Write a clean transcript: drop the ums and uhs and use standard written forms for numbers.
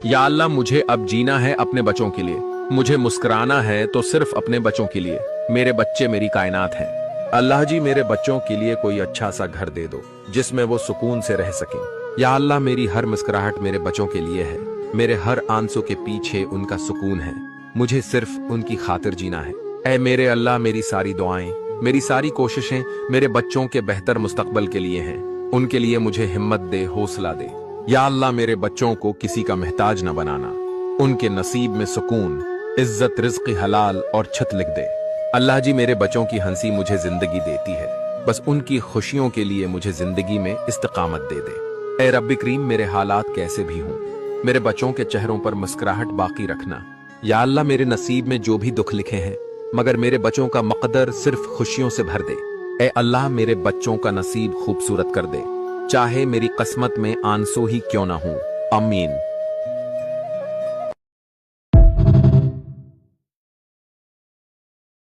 या अल्लाह मुझे अब जीना है अपने बच्चों के लिए, मुझे मुस्कुराना है तो सिर्फ अपने बच्चों के लिए। मेरे बच्चे मेरी कायनात हैं। अल्लाह जी मेरे बच्चों के लिए कोई अच्छा सा घर दे दो जिसमें वो सुकून से रह सकें। या अल्लाह मेरी हर मुस्कुराहट मेरे बच्चों के लिए है, मेरे हर आंसू के पीछे उनका सुकून है, मुझे सिर्फ उनकी खातिर जीना है। ऐ मेरे अल्लाह मेरी सारी दुआएं, मेरी सारी कोशिशें मेरे बच्चों के बेहतर मुस्तकबल के लिए हैं, उनके लिए मुझे हिम्मत दे, हौसला दे। या अल्लाह मेरे बच्चों को किसी का मोहताज न बनाना, उनके नसीब में सुकून, इज्जत, रिज्क हलाल और छत लिख दे। अल्लाह जी मेरे बच्चों की हंसी मुझे जिंदगी देती है, बस उनकी खुशियों के लिए मुझे जिंदगी में इस्तिकामत दे दे। ए रब्बी करीम मेरे हालात कैसे भी हों, मेरे बच्चों के चेहरों पर मुस्कुराहट बाकी रखना। या अल्लाह मेरे नसीब में जो भी दुख लिखे हैं मगर मेरे बच्चों का मकदर सिर्फ खुशियों से भर दे। ए अल्लाह मेरे बच्चों का नसीब खूबसूरत कर दे, चाहे मेरी किस्मत में आंसू ही क्यों ना हो। आमीन।